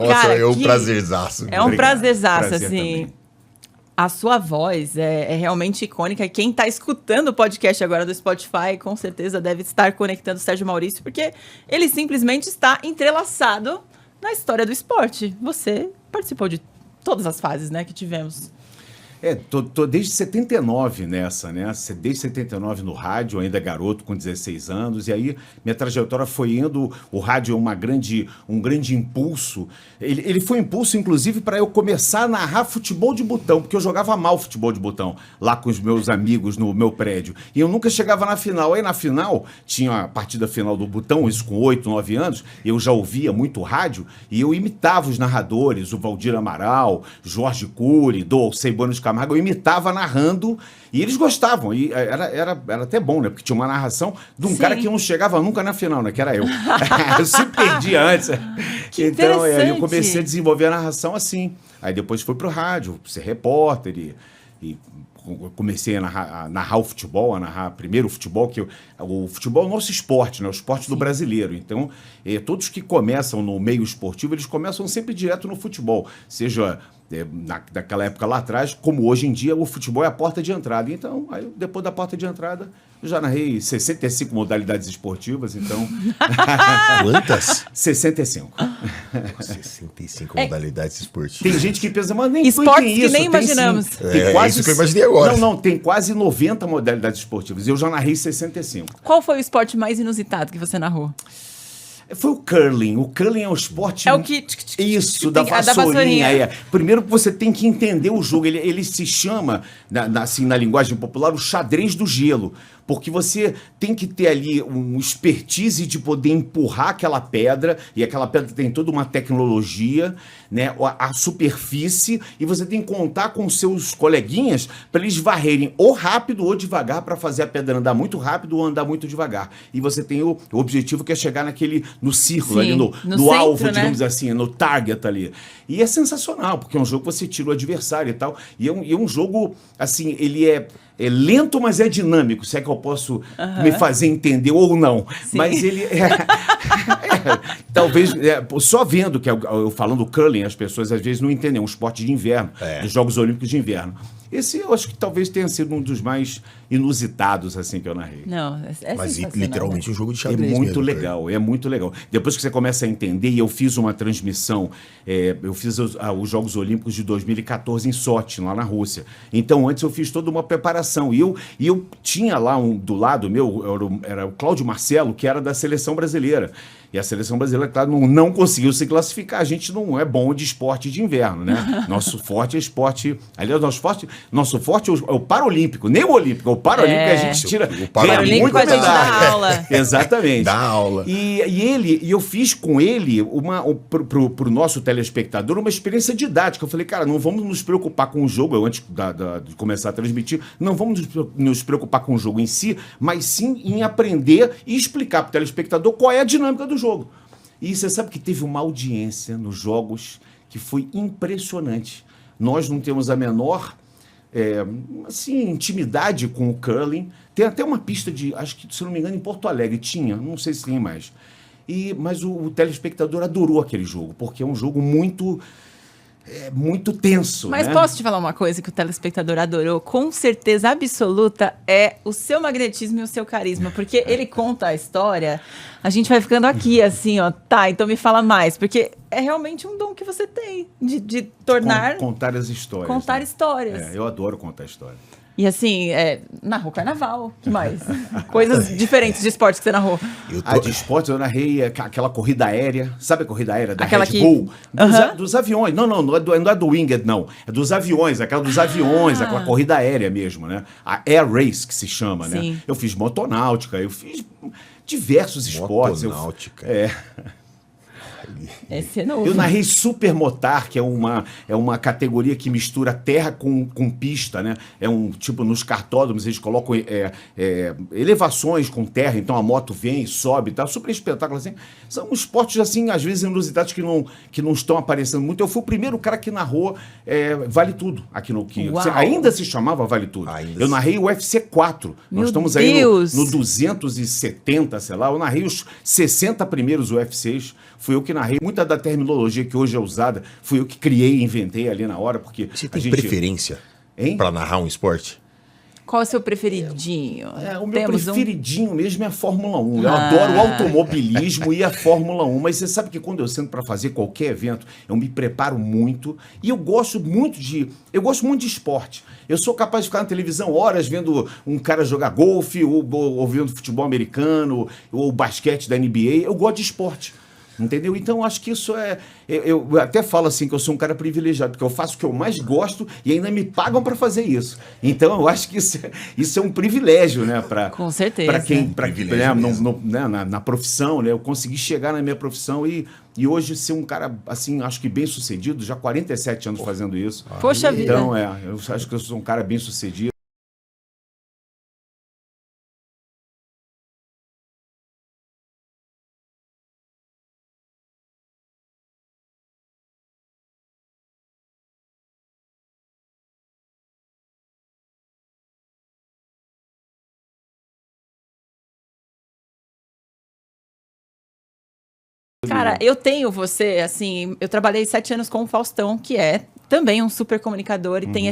Nossa, Cara, é um prazerzaço. É um prazerzaço, Prazer assim. também. A sua voz é realmente icônica. E quem está escutando o podcast agora do Spotify, com certeza deve estar conectando o Sérgio Maurício, porque ele simplesmente está entrelaçado na história do esporte. Você participou de todas as fases, né, que tivemos. Tô desde 79 nessa, né? Desde 79 no rádio, ainda garoto, com 16 anos. E aí, minha trajetória foi indo... O rádio é um grande impulso. Ele foi um impulso, inclusive, para eu começar a narrar futebol de botão, porque eu jogava mal futebol de botão, lá com os meus amigos no meu prédio. E eu nunca chegava na final. Aí, na final, tinha a partida final do botão, isso com 8, 9 anos, eu já ouvia muito rádio, e eu imitava os narradores, o Valdir Amaral, Jorge Cury, Dolcei Bueno de Camargo, eu imitava narrando e eles gostavam. E era até bom, né? Porque tinha uma narração de um cara que não chegava nunca na final, né? Que era eu. Eu sempre perdi antes. Que então, eu interessante. comecei a desenvolver a narração assim. Aí depois fui pro rádio, ser repórter e comecei a narrar o futebol, a narrar primeiro o futebol, o futebol é o nosso esporte, né? O esporte do brasileiro. Então, todos que começam no meio esportivo, eles começam sempre direto no futebol. Seja naquela época lá atrás, como hoje em dia, o futebol é a porta de entrada. Então, aí, depois da porta de entrada, eu já narrei 65 modalidades esportivas, então... Quantas? 65. 65 modalidades esportivas. Tem gente que pensa, mas nem Esportes tem que isso. nem Tem, imaginamos. sim. Tem quase... isso que eu imaginei agora. Não, tem quase 90 modalidades esportivas. Eu já narrei 65. Qual foi o esporte mais inusitado que você narrou? Foi o curling. O curling é um esporte... É o que... Isso, da vassourinha. Primeiro você tem que entender o jogo. Ele se chama, assim, na linguagem popular, o xadrez do gelo. Porque você tem que ter ali um expertise de poder empurrar aquela pedra, e aquela pedra tem toda uma tecnologia, né? A superfície, e você tem que contar com seus coleguinhas para eles varrerem ou rápido ou devagar para fazer a pedra andar muito rápido ou andar muito devagar. E você tem o objetivo que é chegar no círculo, ali no centro, alvo, né? digamos assim, no target ali. E é sensacional, porque é um jogo que você tira o adversário e tal. E é um jogo, assim, ele é lento, mas é dinâmico, se é que eu posso me fazer entender ou não. Sim. Mas ele talvez, só vendo que eu falando curling, as pessoas às vezes não entendem, é um esporte de inverno, dos Jogos Olímpicos de Inverno. Esse eu acho que talvez tenha sido um dos mais inusitados, assim, que eu narrei. Não, é Mas sensacional, literalmente né? um jogo de É xadrez muito mesmo, legal, é muito legal. Depois que você começa a entender, e eu fiz uma transmissão, eu fiz os Jogos Olímpicos de 2014 em Sochi, lá na Rússia. Então, antes eu fiz toda uma preparação. E eu tinha lá do lado meu, era o Cláudio Marcelo, que era da seleção brasileira. E a seleção brasileira, claro, não conseguiu se classificar. A gente não é bom de esporte de inverno, né? Nosso forte é esporte... Aliás, nosso forte é o Paralímpico, nem o Olímpico. O Paralímpico a gente tira... O Paralímpico muita a gente dá medalha. aula. Exatamente. Dá aula. E eu fiz com ele, pro nosso telespectador, uma experiência didática. Eu falei, cara, não vamos nos preocupar com o jogo, antes de começar a transmitir, não vamos nos preocupar com o jogo em si, mas sim em aprender e explicar pro telespectador qual é a dinâmica do jogo. E você sabe que teve uma audiência nos jogos que foi impressionante. Nós não temos a menor intimidade com o curling. Tem até uma pista acho que, se não me engano, em Porto Alegre tinha, não sei se tem mais. Mas o telespectador adorou aquele jogo, porque é um jogo muito tenso. Mas né? posso te falar uma coisa que o telespectador adorou? Com certeza absoluta é o seu magnetismo e o seu carisma. Porque ele conta a história, a gente vai ficando aqui assim, ó. Tá, então me fala mais. Porque é realmente um dom que você tem de tornar... Contar as histórias. Contar né? histórias. Eu adoro contar história. E assim, narrou carnaval, o que mais? Coisas diferentes de esporte que você narrou. De esporte eu narrei aquela corrida aérea. Sabe a corrida aérea da Aquela Red Bull? Dos aviões. Não é do Winged, não. É dos aviões, aquela dos aviões, aquela corrida aérea mesmo, né? A Air Race, que se chama, Sim. né? Eu fiz motonáutica, eu fiz diversos esportes. Motonáutica. Esse é novo. Eu narrei Supermotar, que é uma categoria que mistura terra com pista, né? Tipo, nos kartódromos eles colocam elevações com terra, então a moto vem, sobe e tal, super espetáculo, assim. São esportes, assim, às vezes inusitados que não estão aparecendo muito. Eu fui o primeiro cara que narrou Vale Tudo, aqui no que ainda se chamava Vale Tudo. Eu narrei o UFC 4. Nós estamos aí no 270, sei lá, eu narrei os 60 primeiros UFCs, fui eu que narrei. narrei. Muita da terminologia que hoje é usada, fui eu que criei e inventei ali na hora, porque Você a tem gente... preferência Hein? pra narrar um esporte? Qual é o seu preferidinho? O meu Temos preferidinho mesmo é a Fórmula 1. Eu adoro o automobilismo e a Fórmula 1, mas você sabe que quando eu sento para fazer qualquer evento, eu me preparo muito e eu gosto muito de esporte. Eu sou capaz de ficar na televisão horas vendo um cara jogar golfe, ou vendo futebol americano, ou basquete da NBA. Eu gosto de esporte. Entendeu? Então, acho que isso é... Eu até falo assim que eu sou um cara privilegiado, porque eu faço o que eu mais gosto e ainda me pagam para fazer isso. Então, eu acho que isso é um privilégio, né? Com certeza. Para quem... Privilégio mesmo. Na profissão, né? Eu consegui chegar na minha profissão e hoje ser um cara, assim, acho que bem sucedido, já 47 anos fazendo isso. Poxa vida. Então, eu acho que eu sou um cara bem sucedido. Cara, eu tenho você, assim, eu trabalhei 7 anos com o Faustão, que é também um super comunicador e tem